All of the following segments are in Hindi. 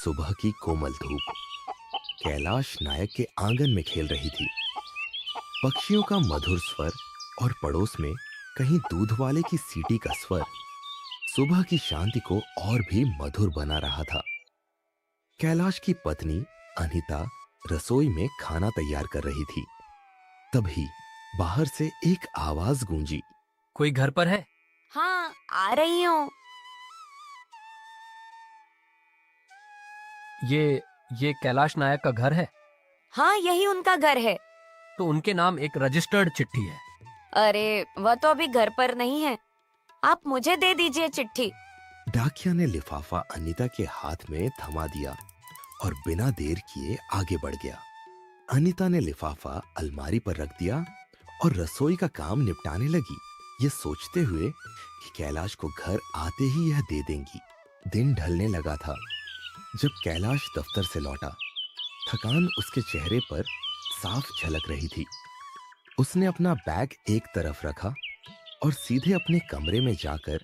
सुबह की कोमल धूप कैलाश नायक के आंगन में खेल रही थी। पक्षियों का मधुर स्वर और पड़ोस में कहीं दूध वाले की सीटी का स्वर सुबह की शांति को और भी मधुर बना रहा था। कैलाश की पत्नी अनीता रसोई में खाना तैयार कर रही थी। तभी बाहर से एक आवाज गूंजी। कोई घर पर है? हाँ, आ रही हूँ। ये कैलाश नायक का घर है? हाँ, यही उनका घर है। तो उनके नाम एक रजिस्टर्ड चिट्ठी है। अरे, वह तो अभी घर पर नहीं है। आप मुझे दे दीजिए चिट्ठी। डाकिया ने लिफाफा अनीता के हाथ में थमा दिया और बिना देर किए आगे बढ़ गया। अनीता ने लिफाफा अलमारी पर रख दिया और रसोई का काम निपटाने लगी, ये सोचते हुए कि कैलाश को घर आते ही यह दे देंगी। दिन ढलने लगा था जब कैलाश दफ्तर से लौटा। थकान उसके चेहरे पर साफ झलक रही थी। उसने अपना बैग एक तरफ रखा और सीधे अपने कमरे में जाकर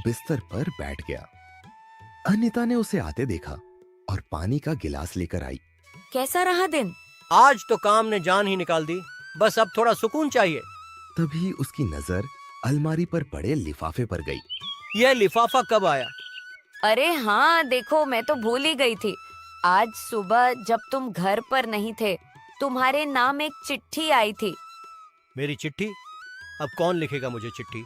बिस्तर पर बैठ गया। अनीता ने उसे आते देखा और पानी का गिलास लेकर आई। कैसा रहा दिन? आज तो काम ने जान ही निकाल दी। बस अब थोड़ा सुकून चाहिए। तभी उसकी नजर अलमारी पर पड़े लिफाफे पर गई। यह लिफाफा कब आया? अरे हाँ, देखो, मैं तो भूल ही गई थी। आज सुबह जब तुम घर पर नहीं थे, तुम्हारे नाम एक चिट्ठी आई थी। मेरी चिट्ठी? अब कौन लिखेगा मुझे चिट्ठी?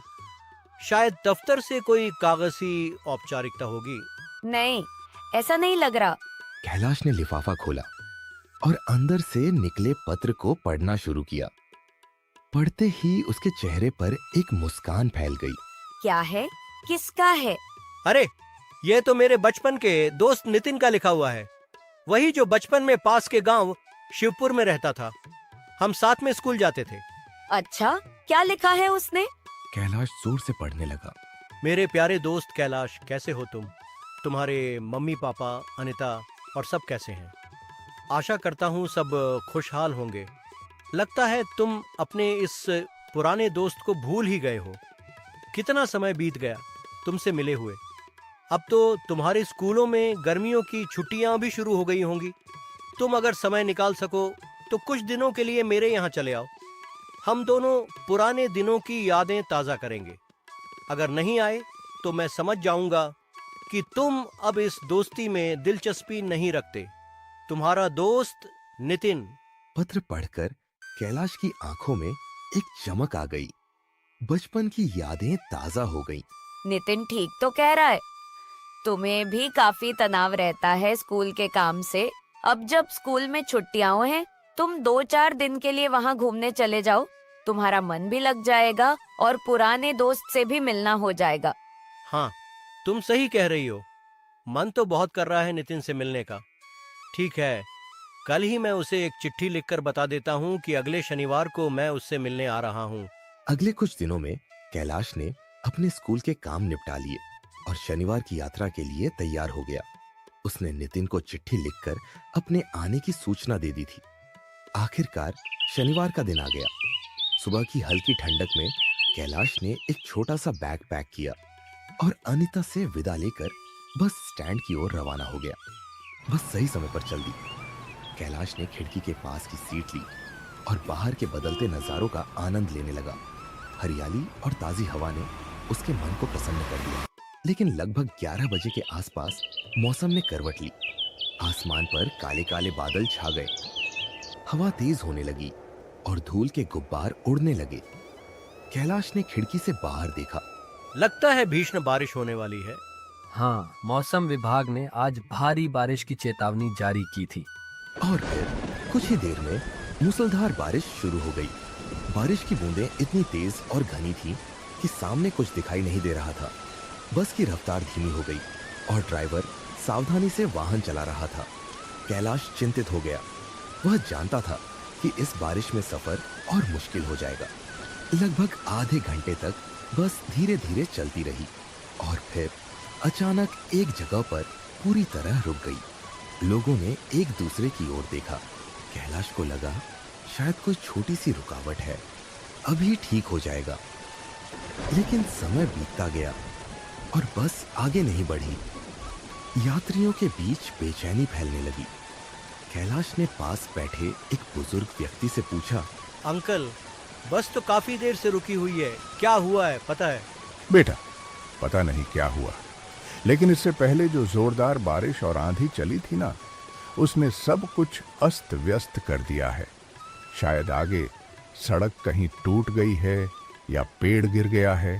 शायद दफ्तर से कोई कागजी औपचारिकता होगी। नहीं, ऐसा नहीं लग रहा। कैलाश ने लिफाफा खोला और अंदर से निकले पत्र को पढ़ना शुरू किया। पढ़ते ही उसके चेहरे पर एक मुस्कान फैल गई। क्या है? किसका है? अरे, यह तो मेरे बचपन के दोस्त नितिन का लिखा हुआ है। वही जो बचपन में पास के गांव शिवपुर में रहता था। हम साथ में स्कूल जाते थे। अच्छा, क्या लिखा है उसने? कैलाश जोर से पढ़ने लगा। मेरे प्यारे दोस्त कैलाश, कैसे हो तुम? तुम्हारे मम्मी पापा, अनीता और सब कैसे हैं? आशा करता हूँ सब खुशहाल होंगे। लगता है तुम अपने इस पुराने दोस्त को भूल ही गए हो। कितना समय बीत गया तुमसे मिले हुए। अब तो तुम्हारे स्कूलों में गर्मियों की छुट्टियां भी शुरू हो गई होंगी। तुम अगर समय निकाल सको तो कुछ दिनों के लिए मेरे यहाँ चले आओ। हम दोनों पुराने दिनों की यादें ताज़ा करेंगे। अगर नहीं आए तो मैं समझ जाऊंगा कि तुम अब इस दोस्ती में दिलचस्पी नहीं रखते। तुम्हारा दोस्त नितिन। पत्र पढ़कर कैलाश की आंखों में एक चमक आ गई। बचपन की यादें ताजा हो गईं। नितिन ठीक तो कह रहा है। तुम्हें भी काफी तनाव रहता है स्कूल के काम से। अब जब स्कूल में छुट्टियां हैं, तुम 2-4 दिन के लिए वहाँ घूमने चले जाओ। तुम्हारा मन भी लग जाएगा और पुराने दोस्त से भी मिलना हो जाएगा। हाँ, तुम सही कह रही हो। मन तो बहुत कर रहा है नितिन से मिलने का। ठीक है, कल ही मैं उसे एक चिट्ठी लिखकर बता देता हूँ कि अगले शनिवार को मैं उससे मिलने आ रहा हूँ। अगले कुछ दिनों में कैलाश ने अपने स्कूल के काम निपटा लिए और शनिवार की यात्रा के लिए तैयार हो गया। उसने नितिन को चिट्ठी लिखकर अपने आने की सूचना दे दी थी। आखिरकार शनिवार का दिन आ गया। सुबह की हल्की ठंडक में कैलाश ने एक छोटा सा बैग पैक किया और अनीता से विदा लेकर बस स्टैंड की ओर रवाना हो गया। बस सही समय पर चल दी। कैलाश ने खिड़की के पास की सीट ली और बाहर के बदलते नजारों का आनंद लेने लगा। हरियाली और ताजी हवा ने उसके मन को प्रसन्न कर दिया। लेकिन लगभग 11 बजे के आसपास मौसम ने करवट ली। आसमान पर काले काले बादल छा गए। हवा तेज होने लगी और धूल के गुब्बार उड़ने लगे। कैलाश ने खिड़की से बाहर देखा। लगता है भीषण बारिश होने वाली है। हाँ, मौसम विभाग ने आज भारी बारिश की चेतावनी जारी की थी। और फिर कुछ ही देर में मूसलाधार बारिश शुरू हो गई। बारिश की बूंदें इतनी तेज और घनी थी कि सामने कुछ दिखाई नहीं दे रहा था। बस की रफ्तार धीमी हो गई और ड्राइवर सावधानी से वाहन चला रहा था। कैलाश चिंतित हो गया। वह जानता था कि इस बारिश में सफर और मुश्किल हो जाएगा। लगभग आधे घंटे तक बस धीरे धीरे चलती रही और फिर अचानक एक जगह पर पूरी तरह रुक गई। लोगों ने एक दूसरे की ओर देखा। कैलाश को लगा शायद कोई छोटी सी रुकावट है, अभी ठीक हो जाएगा। लेकिन समय बीतता गया और बस आगे नहीं बढ़ी। यात्रियों के बीच बेचैनी फैलने लगी। कैलाश ने पास बैठे एक बुजुर्ग व्यक्ति से पूछा, अंकल, बस तो काफी देर से रुकी हुई है, क्या हुआ है पता है? बेटा, पता नहीं क्या हुआ, लेकिन इससे पहले जो जोरदार बारिश और आंधी चली थी ना, उसने सब कुछ अस्त व्यस्त कर दिया है। शायद आगे सड़क कहीं टूट गई है या पेड़ गिर गया है।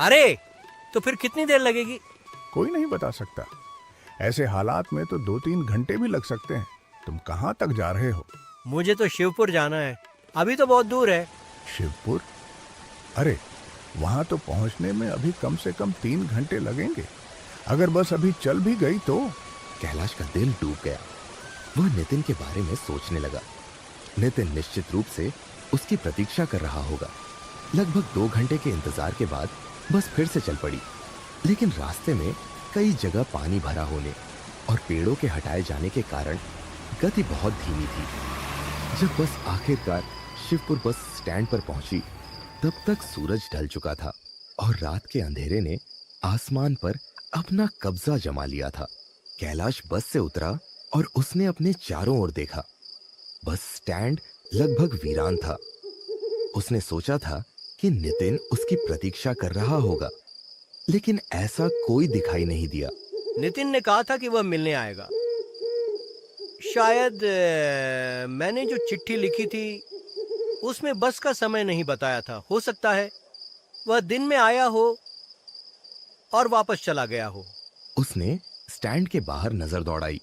अरे, तो फिर कितनी देर लगेगी? कोई नहीं बता सकता। ऐसे हालात में तो 2-3 घंटे भी लग सकते हैं। तुम कहाँ तक जा रहे हो? मुझे तो शिवपुर जाना है, अभी तो बहुत दूर है। शिवपुर? अरे, वहां तो पहुंचने में अभी कम से कम 3 घंटे लगेंगे। अगर बस अभी चल भी गई तो। कैलाश का दिल डूब गया। वह नितिन के बारे में सोचने लगा। नितिन निश्चित रूप से उसकी प्रतीक्षा कर रहा होगा। लगभग 2 घंटे के इंतजार के बाद बस फिर से चल पड़ी, लेकिन रास्ते में कई जगह पानी भरा होने और पेड़ों के हटाए जाने के कारण गति बहुत धीमी थी। जब बस आखिरकार शिवपुर बस स्टैंड पर पहुंची, तब तक सूरज ढल चुका था और रात के अंधेरे ने आसमान पर अपना कब्जा जमा लिया था। कैलाश बस से उतरा और उसने अपने चारों ओर देखा। बस स्टैंड लगभग वीरान था। उसने सोचा था कि नितिन उसकी प्रतीक्षा कर रहा होगा, लेकिन ऐसा कोई दिखाई नहीं दिया। नितिन ने कहा था कि वह मिलने आएगा। शायद मैंने जो चिट्ठी लिखी थी उसमें बस का समय नहीं बताया था। हो सकता है वह दिन में आया हो और वापस चला गया हो। उसने स्टैंड के बाहर नजर दौड़ाई।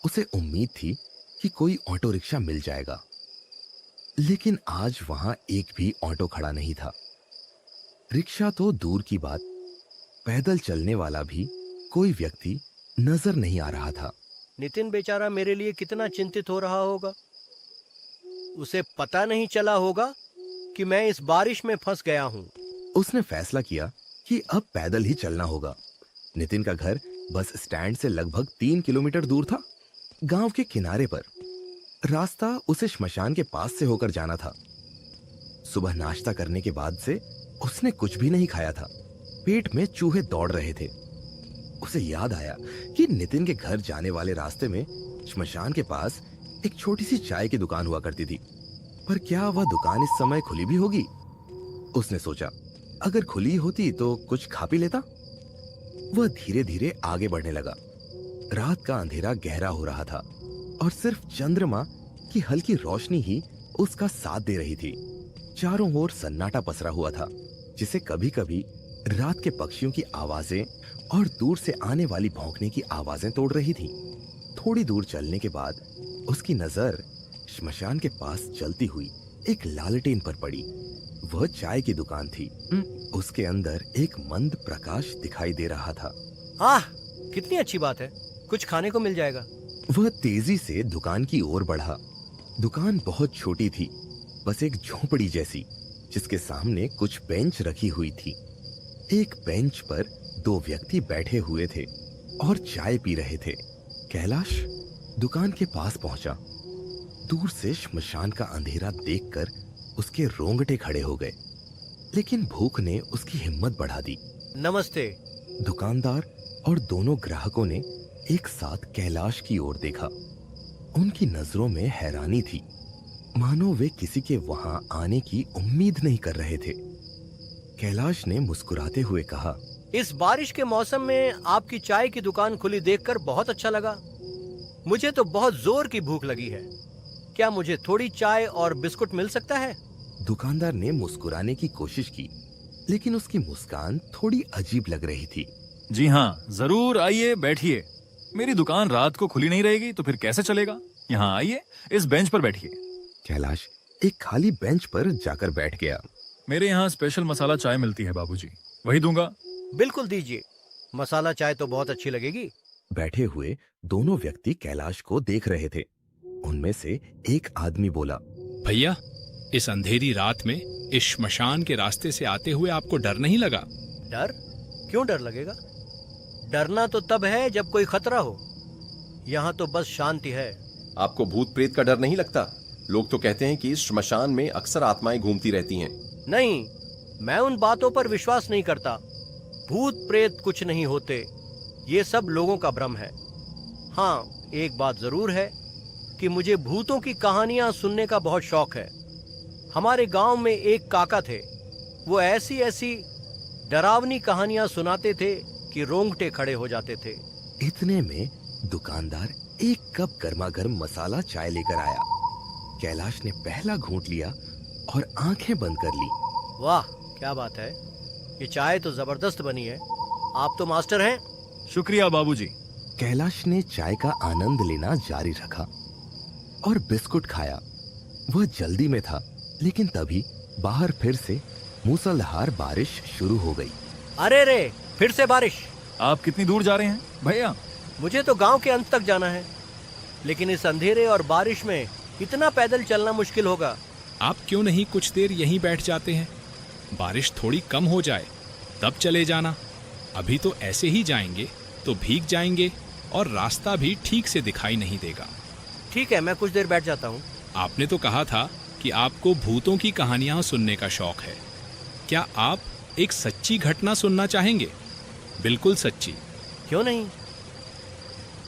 उसे उम्मीद थी कि कोई ऑटो रिक्शा मिल जाएगा, लेकिन आज वहां एक भी ऑटो खड़ा नहीं था। रिक्शा तो दूर की बात, पैदल चलने वाला भी कोई व्यक्ति नजर नहीं आ रहा था। नितिन बेचारा मेरे लिए कितना चिंतित हो रहा होगा। उसे पता नहीं चला होगा कि मैं इस बारिश में फंस गया हूं। उसने फैसला किया कि अब पैदल ही चलना होगा। नितिन का घर बस स्टैंड से लगभग 3 किलोमीटर दूर था। गांव के किनारे पर रास्ता उसे श्मशान के पास से होकर जाना था। सुबह नाश्ता करने के बाद से उसने कुछ भी नहीं खाया था। पेट में चूहे दौड़ रहे थे। उसे याद आया कि नितिन के घर जाने वाले रास्ते में श्मशान के पास एक छोटी सी चाय की दुकान हुआ करती थी, पर क्या वह दुकान इस समय खुली भी होगी? उसने सोचा, अगर खुली होती तो कुछ खा पी लेता। वह धीरे धीरे आगे बढ़ने लगा। रात का अंधेरा गहरा हो रहा था और सिर्फ चंद्रमा की हल्की रोशनी ही उसका साथ दे रही थी। चारों ओर सन्नाटा पसरा हुआ था, जिसे कभी कभी रात के पक्षियों की आवाजें और दूर से आने वाली भौंकने की आवाजें तोड़ रही थी। थोड़ी दूर चलने के बाद उसकी नजर श्मशान के पास चलती हुई एक लालटेन पर पड़ी। वह चाय की दुकान थी। उसके अंदर एक मंद प्रकाश दिखाई दे रहा था। आह, कितनी अच्छी बात है, कुछ खाने को मिल जाएगा। वह तेजी से दुकान की ओर बढ़ा। दुकान बहुत छोटी थी, बस एक झोपड़ी जैसी, जिसके सामने कुछ बेंच रखी हुई थी। एक बेंच पर 2 व्यक्ति बैठे हुए थे और चाय पी रहे थे। कैलाश दुकान के पास पहुंचा। दूर से श्मशान का अंधेरा देखकर उसके रोंगटे खड़े हो गए, लेकिन भूख ने उसकी हिम्मत बढ़ा दी। नमस्ते। दुकानदार और दोनों ग्राहकों ने एक साथ कैलाश की ओर देखा। उनकी नजरों में हैरानी थी, मानो वे किसी के वहां आने की उम्मीद नहीं कर रहे थे। कैलाश ने मुस्कुराते हुए कहा, इस बारिश के मौसम में आपकी चाय की दुकान खुली देखकर बहुत अच्छा लगा। मुझे तो बहुत जोर की भूख लगी है। क्या मुझे थोड़ी चाय और बिस्कुट मिल सकता है? दुकानदार ने मुस्कुराने की कोशिश की, लेकिन उसकी मुस्कान थोड़ी अजीब लग रही थी। जी हाँ, जरूर आइए, बैठिए। मेरी दुकान रात को खुली नहीं रहेगी तो फिर कैसे चलेगा? यहाँ आइए, इस बेंच पर बैठिए। कैलाश एक खाली बेंच पर जाकर बैठ गया। मेरे यहाँ स्पेशल मसाला चाय मिलती है बाबूजी, वही दूंगा। बिल्कुल दीजिए, मसाला चाय तो बहुत अच्छी लगेगी। बैठे हुए दोनों व्यक्ति कैलाश को देख रहे थे। उनमें से एक आदमी बोला, भैया, इस अंधेरी रात में इस श्मशान के रास्ते से आते हुए आपको डर नहीं लगा? डर? क्यों डर लगेगा? डरना तो तब है जब कोई खतरा हो। यहाँ तो बस शांति है। आपको भूत प्रेत का डर नहीं लगता? लोग तो कहते हैं कि इस श्मशान में अक्सर आत्माएं घूमती रहती हैं। नहीं, मैं उन बातों पर विश्वास नहीं करता। भूत प्रेत कुछ नहीं होते। ये सब लोगों का भ्रम है। हाँ, एक बात जरूर है कि मुझे भूतों की कहानियां सुनने का बहुत शौक है। हमारे गांव में एक काका थे, वो ऐसी ऐसी डरावनी कहानियां सुनाते थे कि रोंगटे खड़े हो जाते थे। इतने में दुकानदार एक कप गर्मा गर्म मसाला चाय लेकर आया। कैलाश ने पहला घूंट लिया और आंखें बंद कर ली। वाह, क्या बात है, ये चाय तो जबरदस्त बनी है। आप तो मास्टर हैं। शुक्रिया बाबूजी। कैलाश ने चाय का आनंद लेना जारी रखा और बिस्कुट खाया। वह जल्दी में था, लेकिन तभी बाहर फिर से मूसलाधार बारिश शुरू हो गई। अरे रे, फिर से बारिश। आप कितनी दूर जा रहे हैं भैया? मुझे तो गांव के अंत तक जाना है, लेकिन इस अंधेरे और बारिश में इतना पैदल चलना मुश्किल होगा। आप क्यों नहीं कुछ देर यहीं बैठ जाते हैं? बारिश थोड़ी कम हो जाए तब चले जाना। अभी तो ऐसे ही जाएंगे तो भीग जाएंगे और रास्ता भी ठीक से दिखाई नहीं देगा। ठीक है, मैं कुछ देर बैठ जाता हूँ। आपने तो कहा था कि आपको भूतों की कहानियां सुनने का शौक है। क्या आप एक सच्ची घटना सुनना चाहेंगे? बिल्कुल सच्ची। क्यों नहीं?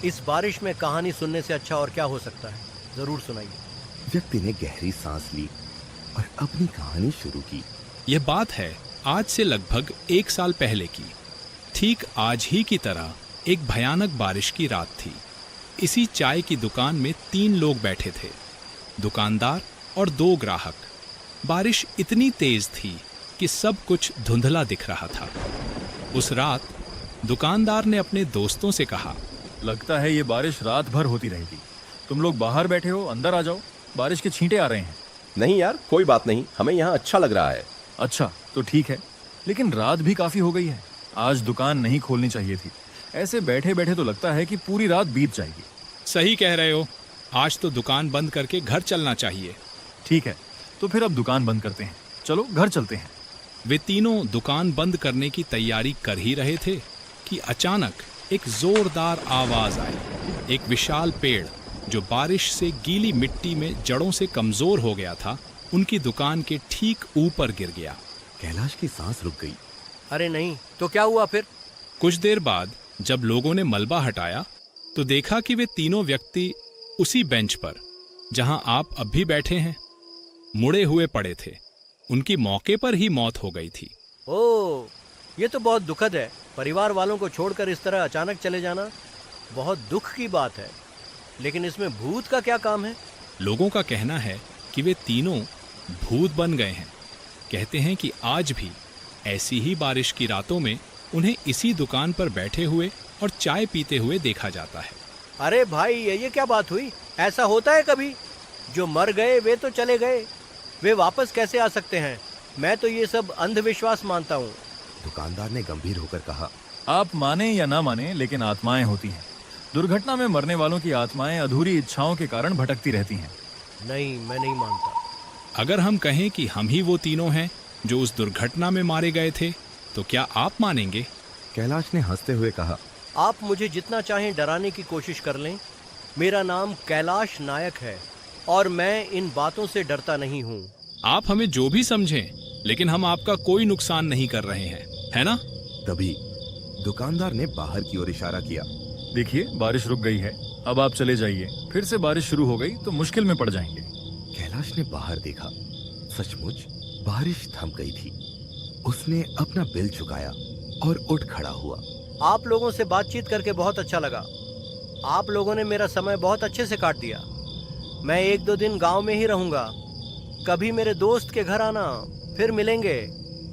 इस बारिश में कहानी सुनने से अच्छा और क्या हो सकता है। जरूर सुनाइए। व्यक्ति ने गहरी सांस ली और अपनी कहानी शुरू की। यह बात है आज से लगभग 1 साल पहले की। ठीक आज ही की तरह एक भयानक बारिश की रात थी। इसी चाय की दुकान में 3 लोग बैठे थे, दुकानदार और 2 ग्राहक। बारिश इतनी तेज थी कि सब कुछ धुंधला दिख रहा था। उस रात दुकानदार ने अपने दोस्तों से कहा, लगता है ये बारिश रात भर होती रहेगी। तुम लोग बाहर बैठे हो, अंदर आ जाओ, बारिश के छींटे आ रहे हैं। नहीं यार, कोई बात नहीं, हमें यहाँ अच्छा लग रहा है। अच्छा तो ठीक है, लेकिन रात भी काफी हो गई है। आज दुकान नहीं खोलनी चाहिए थी। ऐसे बैठे बैठे तो लगता है कि पूरी रात बीत जाएगी। सही कह रहे हो, आज तो दुकान बंद करके घर चलना चाहिए। ठीक है, तो फिर अब दुकान बंद करते हैं, चलो घर चलते हैं। वे तीनों दुकान बंद करने की तैयारी कर ही रहे थे कि अचानक एक जोरदार आवाज आई। एक विशाल पेड़ जो बारिश से गीली मिट्टी में जड़ों से कमजोर हो गया था, उनकी दुकान के ठीक ऊपर गिर गया। कैलाश की सांस रुक गई। अरे नहीं, तो क्या हुआ फिर? कुछ देर बाद जब लोगों ने मलबा हटाया तो देखा कि वे तीनों व्यक्ति उसी बेंच पर, जहां आप अब भी बैठे हैं, मुड़े हुए पड़े थे। उनकी मौके पर ही मौत हो गई थी। ओह, ये तो बहुत दुखद है। परिवार वालों को छोड़कर इस तरह अचानक चले जाना बहुत दुख की बात है। लेकिन इसमें भूत का क्या काम है? लोगों का कहना है कि वे तीनों भूत बन गए हैं। कहते हैं कि आज भी ऐसी ही बारिश की रातों में उन्हें इसी दुकान पर बैठे हुए और चाय पीते हुए देखा जाता है। अरे भाई, ये क्या बात हुई? ऐसा होता है कभी? जो मर गए वे तो चले गए, वे वापस कैसे आ सकते हैं? मैं तो ये सब अंधविश्वास मानता हूँ। दुकानदार ने गंभीर होकर कहा। आप माने या ना माने, लेकिन आत्माएं होती हैं। दुर्घटना में मरने वालों की आत्माएं अधूरी इच्छाओं के कारण भटकती रहती हैं। नहीं, मैं नहीं मानता। अगर हम कहें कि हम ही वो तीनों हैं जो उस दुर्घटना में मारे गए थे, तो क्या आप मानेंगे? कैलाश ने हंसते हुए कहा, आप मुझे जितना चाहें डराने की कोशिश कर लें। मेरा नाम कैलाश नायक है और मैं इन बातों से डरता नहीं हूँ। आप हमें जो भी समझें, लेकिन हम आपका कोई नुकसान नहीं कर रहे हैं, है ना? तभी दुकानदार ने बाहर की ओर इशारा किया। देखिए, बारिश रुक गई है, अब आप चले जाइए। फिर से बारिश शुरू हो गई तो मुश्किल में पड़ जाएंगे। कैलाश ने बाहर देखा। सचमुच बारिश थम गई थी। उसने अपना बिल चुकाया और उठ खड़ा हुआ। आप लोगों से बातचीत करके बहुत अच्छा लगा। आप लोगों ने मेरा समय बहुत अच्छे से काट दिया। मैं 1-2 दिन गांव में ही रहूंगा। कभी मेरे दोस्त के घर आना, फिर मिलेंगे।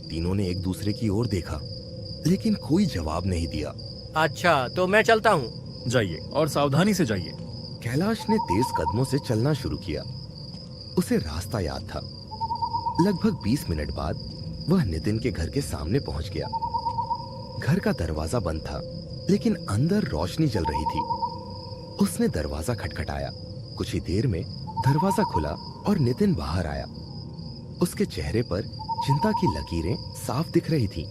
तीनों ने एक दूसरे की ओर देखा, लेकिन कोई जवाब नहीं दिया। अच्छा, तो मैं चलता हूँ। जाइए और सावधानी से जाइए। कैलाश ने तेज कदमों से चलना शुरू किया। उसे रास्ता याद था। लगभग 20 मिनट बाद वह नितिन के घर के सामने पहुंच गया। घर का दरवाजा बंद था, लेकिन अंदर रोशनी जल रही थी। उसने दरवाजा खटखटाया। कुछ ही देर में दरवाजा खुला और नितिन बाहर आया। उसके चेहरे पर चिंता की लकीरें साफ दिख रही थी।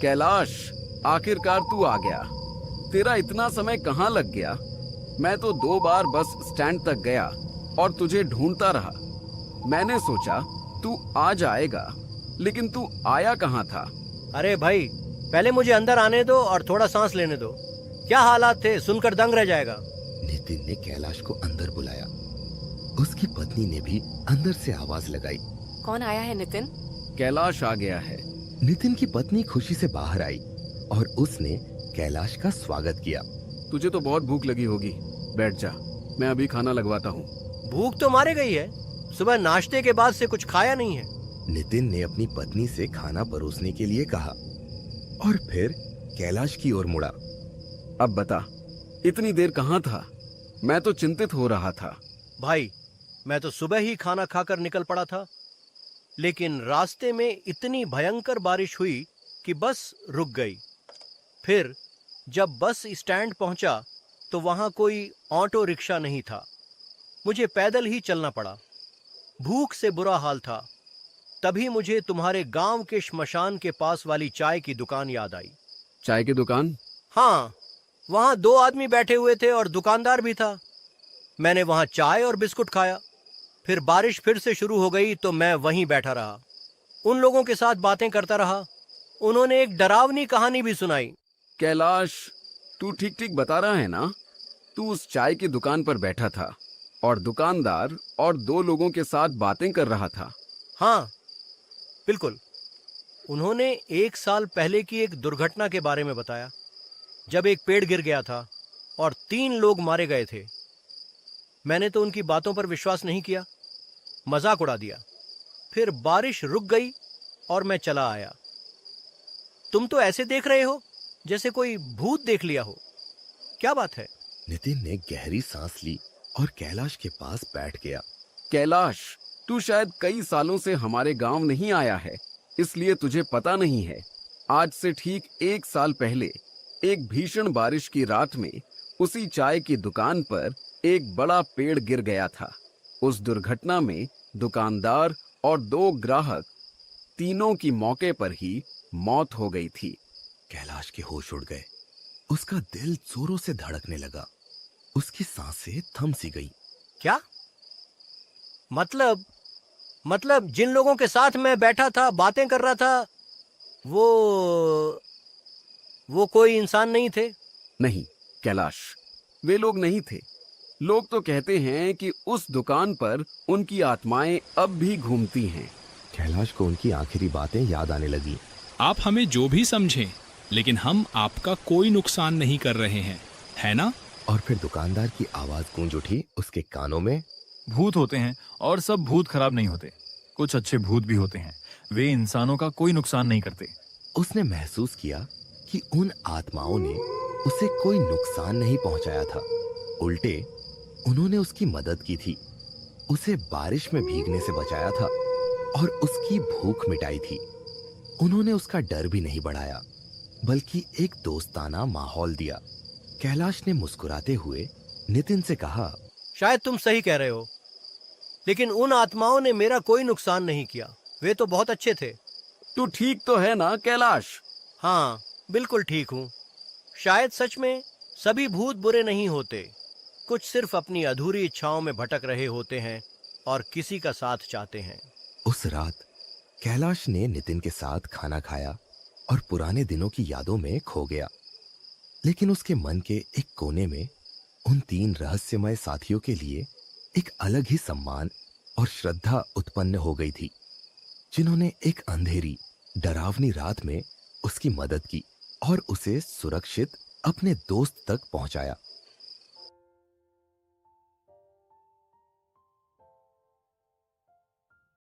कैलाश, आखिरकार तू आ गया। तेरा इतना समय कहाँ लग गया? मैं तो 2 बार बस स्टैंड तक गया और तुझे ढूंढता रहा। मैंने सोचा तू आ जाएगा, लेकिन तू आया कहाँ था? अरे भाई, पहले मुझे अंदर आने दो और थोड़ा सांस लेने दो। क्या हालात थे, सुनकर दंग रह जाएगा। नितिन ने कैलाश को अंदर बुलाया। उसकी पत्नी ने भी अंदर से आवाज लगाई। कौन आया है नितिन? कैलाश आ गया है। नितिन की पत्नी खुशी से बाहर आई और उसने कैलाश का स्वागत किया। तुझे तो बहुत भूख लगी होगी, बैठ जा, मैं अभी खाना लगवाता हूँ। भूख तो मारे गई है, सुबह नाश्ते के बाद से कुछ खाया नहीं है। नितिन ने अपनी पत्नी से खाना परोसने के लिए कहा और फिर कैलाश की ओर मुड़ा। अब बता, इतनी देर कहाँ था? मैं तो चिंतित हो रहा था। भाई, मैं तो सुबह ही खाना खाकर निकल पड़ा था, लेकिन रास्ते में इतनी भयंकर बारिश हुई कि बस रुक गई। फिर जब बस स्टैंड पहुंचा तो वहां कोई ऑटो रिक्शा नहीं था। मुझे पैदल ही चलना पड़ा। भूख से बुरा हाल था। तभी मुझे तुम्हारे गांव के श्मशान के पास वाली चाय की दुकान याद आई। चाय की दुकान? हाँ, वहां 2 आदमी बैठे हुए थे और दुकानदार भी था। मैंने वहां चाय और बिस्कुट खाया। फिर बारिश फिर से शुरू हो गई तो मैं वहीं बैठा रहा, उन लोगों के साथ बातें करता रहा। उन्होंने एक डरावनी कहानी भी सुनाई। कैलाश, तू ठीक ठीक बता रहा है ना? तू उस चाय की दुकान पर बैठा था और दुकानदार और 2 लोगों के साथ बातें कर रहा था। हाँ, बिल्कुल। उन्होंने 1 साल पहले की एक दुर्घटना के बारे में बताया, जब एक पेड़ गिर गया था और 3 लोग मारे गए थे। मैंने तो उनकी बातों पर विश्वास नहीं किया, मजाक उड़ा दिया। फिर बारिश रुक गई और मैं चला आया। तुम तो ऐसे देख रहे हो जैसे कोई भूत देख लिया हो। क्या बात है? नितिन ने गहरी सांस ली और कैलाश के पास बैठ गया। कैलाश, तू शायद कई सालों से हमारे गांव नहीं आया है, इसलिए तुझे पता नहीं है। आज से ठीक 1 साल पहले एक भीषण बारिश की रात में उसी चाय की दुकान पर एक बड़ा पेड़ गिर गया था। उस दुर्घटना में दुकानदार और 2 ग्राहक, तीनों की मौके पर ही मौत हो गई थी। कैलाश के होश उड़ गए। उसका दिल जोरों से धड़कने लगा। उसकी सांसें थम सी गईं। क्या मतलब जिन लोगों के साथ मैं बैठा था, बातें कर रहा था, वो कोई इंसान नहीं थे? नहीं कैलाश, वे लोग नहीं थे। लोग तो कहते हैं कि उस दुकान पर उनकी आत्माएं अब भी घूमती हैं। कैलाश को उनकी आखिरी बातें याद आने लगी। आप हमें जो भी समझें, लेकिन हम आपका कोई नुकसान नहीं कर रहे हैं, है ना? और फिर दुकानदार की आवाज गूंज उठी उसके कानों में। भूत होते हैं और सब भूत खराब नहीं होते। कुछ अच्छे भूत भी होते हैं, वे इंसानों का कोई नुकसान नहीं करते। उसने महसूस किया कि उन आत्माओं ने उसे कोई नुकसान नहीं पहुंचाया था, उल्टे उन्होंने उसकी मदद की थी। उसे बारिश में भीगने से बचाया था और उसकी भूख मिटाई थी। उन्होंने उसका डर भी नहीं बढ़ाया, बल्कि एक दोस्ताना माहौल दिया। कैलाश ने मुस्कुराते हुए नितिन से कहा, शायद तुम सही कह रहे हो, लेकिन उन आत्माओं ने मेरा कोई नुकसान नहीं किया। वे तो बहुत अच्छे थे। तू ठीक तो है ना कैलाश? हाँ, बिल्कुल ठीक हूँ। शायद सच में सभी भूत बुरे नहीं होते। कुछ सिर्फ अपनी अधूरी इच्छाओं में भटक रहे होते हैं और किसी का साथ चाहते हैं। उस रात कैलाश ने नितिन के साथ खाना खाया और पुराने दिनों की यादों में खो गया। लेकिन उसके मन के एक कोने में उन 3 रहस्यमय साथियों के लिए एक अलग ही सम्मान और श्रद्धा उत्पन्न हो गई थी, जिन्होंने एक अंधेरी डरावनी रात में उसकी मदद की और उसे सुरक्षित अपने दोस्त तक पहुंचाया।